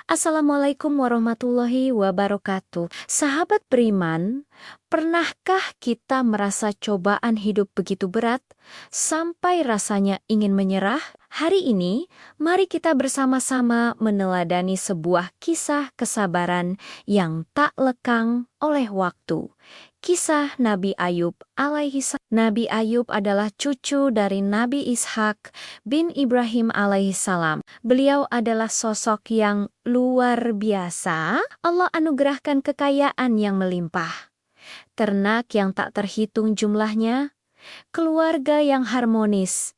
Assalamualaikum warahmatullahi wabarakatuh. Sahabat beriman, pernahkah kita merasa cobaan hidup begitu berat sampai rasanya ingin menyerah? Hari ini, mari kita bersama-sama meneladani sebuah kisah kesabaran yang tak lekang oleh waktu. Kisah Nabi Ayub alaihi salam. Nabi Ayub adalah cucu dari Nabi Ishak bin Ibrahim alaihi salam. Beliau adalah sosok yang luar biasa. Allah anugerahkan kekayaan yang melimpah, ternak yang tak terhitung jumlahnya, keluarga yang harmonis,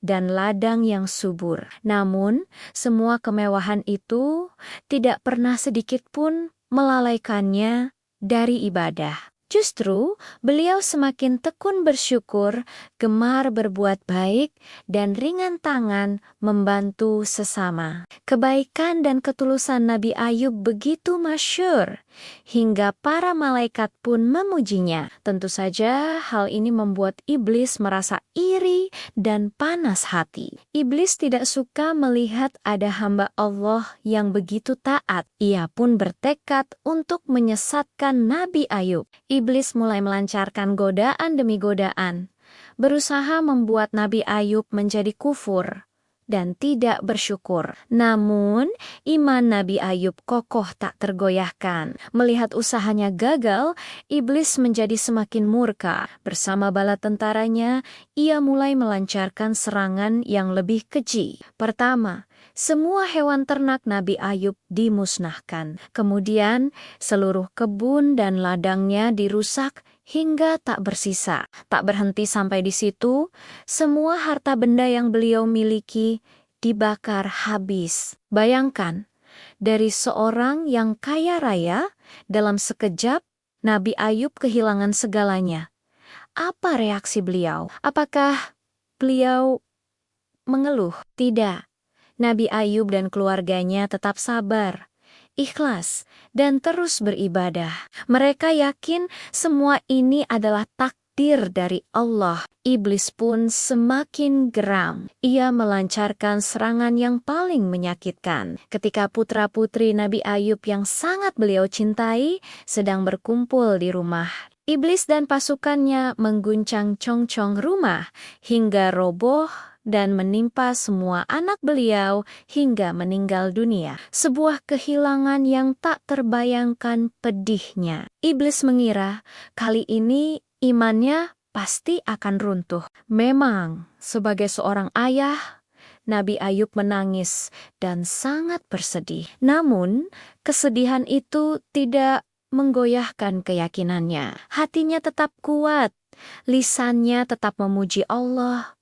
dan ladang yang subur. Namun, semua kemewahan itu tidak pernah sedikit pun melalaikannya dari ibadah. Justru, beliau semakin tekun bersyukur, gemar berbuat baik, dan ringan tangan membantu sesama. Kebaikan dan ketulusan Nabi Ayub begitu masyhur, hingga para malaikat pun memujinya. Tentu saja hal ini membuat iblis merasa iri dan panas hati. Iblis tidak suka melihat ada hamba Allah yang begitu taat. Ia pun bertekad untuk menyesatkan Nabi Ayub. Iblis mulai melancarkan godaan demi godaan, berusaha membuat Nabi Ayub menjadi kufur dan tidak bersyukur. Namun, iman Nabi Ayub kokoh tak tergoyahkan. Melihat usahanya gagal, iblis menjadi semakin murka. Bersama bala tentaranya, ia mulai melancarkan serangan yang lebih keji. Pertama, semua hewan ternak Nabi Ayub dimusnahkan. Kemudian, seluruh kebun dan ladangnya dirusak hingga tak bersisa. Tak berhenti sampai di situ, semua harta benda yang beliau miliki dibakar habis. Bayangkan, dari seorang yang kaya raya, dalam sekejap Nabi Ayub kehilangan segalanya. Apa reaksi beliau? Apakah beliau mengeluh? Tidak. Nabi Ayub dan keluarganya tetap sabar, ikhlas, dan terus beribadah. Mereka yakin semua ini adalah takdir dari Allah. Iblis pun semakin geram. Ia melancarkan serangan yang paling menyakitkan. Ketika putra-putri Nabi Ayub yang sangat beliau cintai sedang berkumpul di rumah, iblis dan pasukannya mengguncang cong-cong rumah hingga roboh dan menimpa semua anak beliau hingga meninggal dunia. Sebuah kehilangan yang tak terbayangkan pedihnya. Iblis mengira kali ini imannya pasti akan runtuh. Memang, sebagai seorang ayah, Nabi Ayub menangis dan sangat bersedih. Namun, kesedihan itu tidak menggoyahkan keyakinannya. Hatinya tetap kuat, lisannya tetap memuji Allah,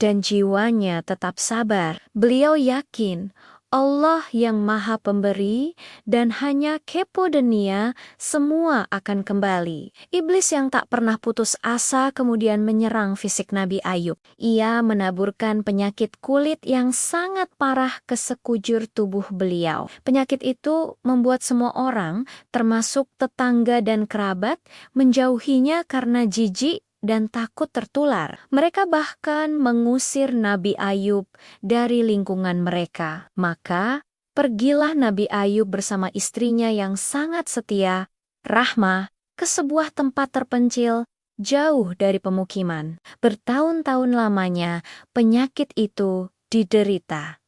dan jiwanya tetap sabar. Beliau yakin Allah yang Maha Pemberi dan hanya kepo dunia semua akan kembali. Iblis yang tak pernah putus asa kemudian menyerang fisik Nabi Ayub. Ia menaburkan penyakit kulit yang sangat parah ke sekujur tubuh beliau. Penyakit itu membuat semua orang, termasuk tetangga dan kerabat, menjauhinya karena jijik dan takut tertular. Mereka bahkan mengusir Nabi Ayub dari lingkungan mereka. Maka, pergilah Nabi Ayub bersama istrinya yang sangat setia, Rahmah, ke sebuah tempat terpencil, jauh dari pemukiman. Bertahun-tahun lamanya, penyakit itu diderita.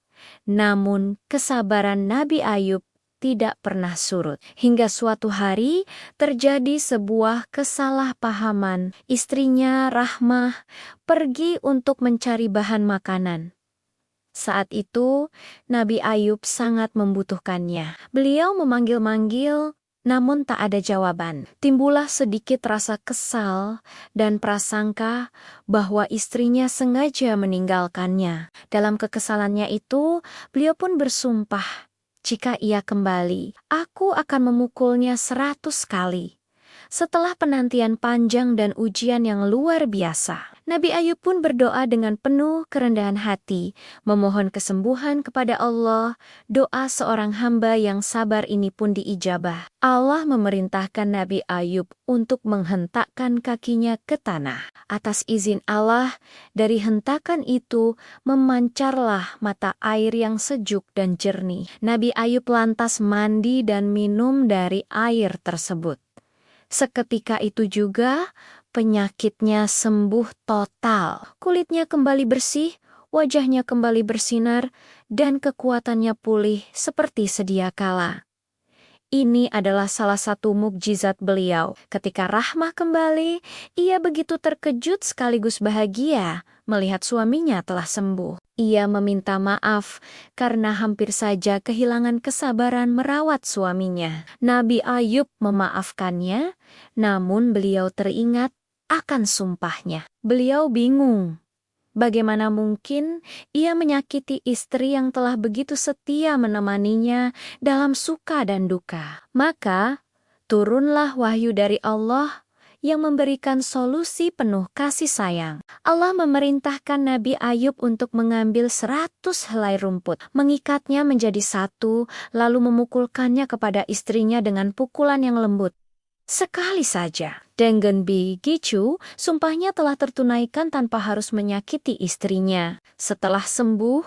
Namun, kesabaran Nabi Ayub tidak pernah surut. Hingga suatu hari terjadi sebuah kesalahpahaman. Istrinya Rahmah pergi untuk mencari bahan makanan. Saat itu Nabi Ayub sangat membutuhkannya. Beliau memanggil-manggil, namun tak ada jawaban. Timbullah sedikit rasa kesal dan prasangka bahwa istrinya sengaja meninggalkannya. Dalam kekesalannya itu, beliau pun bersumpah, jika ia kembali, aku akan memukulnya 100 kali. Setelah penantian panjang dan ujian yang luar biasa, Nabi Ayub pun berdoa dengan penuh kerendahan hati, memohon kesembuhan kepada Allah. Doa seorang hamba yang sabar ini pun diijabah. Allah memerintahkan Nabi Ayub untuk menghentakkan kakinya ke tanah. Atas izin Allah, dari hentakan itu memancarlah mata air yang sejuk dan jernih. Nabi Ayub lantas mandi dan minum dari air tersebut. Seketika itu juga penyakitnya sembuh total. Kulitnya kembali bersih, wajahnya kembali bersinar, dan kekuatannya pulih seperti sedia kala. Ini adalah salah satu mukjizat beliau. Ketika Rahmah kembali, ia begitu terkejut sekaligus bahagia melihat suaminya telah sembuh. Ia meminta maaf karena hampir saja kehilangan kesabaran merawat suaminya. Nabi Ayub memaafkannya, namun beliau teringat akan sumpahnya. Beliau bingung. Bagaimana mungkin ia menyakiti istri yang telah begitu setia menemaninya dalam suka dan duka? Maka, turunlah wahyu dari Allah yang memberikan solusi penuh kasih sayang. Allah memerintahkan Nabi Ayub untuk mengambil 100 helai rumput, mengikatnya menjadi satu, lalu memukulkannya kepada istrinya dengan pukulan yang lembut. Sekali saja. Dengan begitu, sumpahnya telah tertunaikan tanpa harus menyakiti istrinya. Setelah sembuh,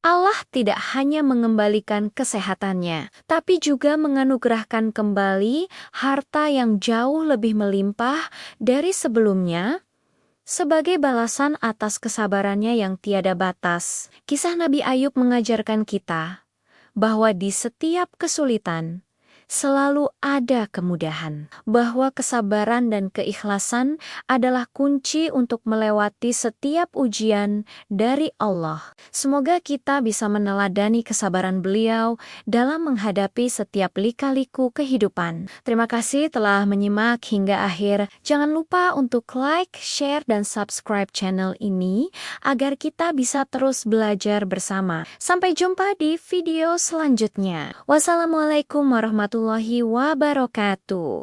Allah tidak hanya mengembalikan kesehatannya, tapi juga menganugerahkan kembali harta yang jauh lebih melimpah dari sebelumnya, sebagai balasan atas kesabarannya yang tiada batas. Kisah Nabi Ayub mengajarkan kita bahwa di setiap kesulitan, selalu ada kemudahan, bahwa kesabaran dan keikhlasan adalah kunci untuk melewati setiap ujian dari Allah. Semoga kita bisa meneladani kesabaran beliau dalam menghadapi setiap lika-liku kehidupan. Terima kasih telah menyimak hingga akhir. Jangan lupa untuk like, share, dan subscribe channel ini agar kita bisa terus belajar bersama. Sampai jumpa di video selanjutnya. Wassalamualaikum warahmatullahi wabarakatuh.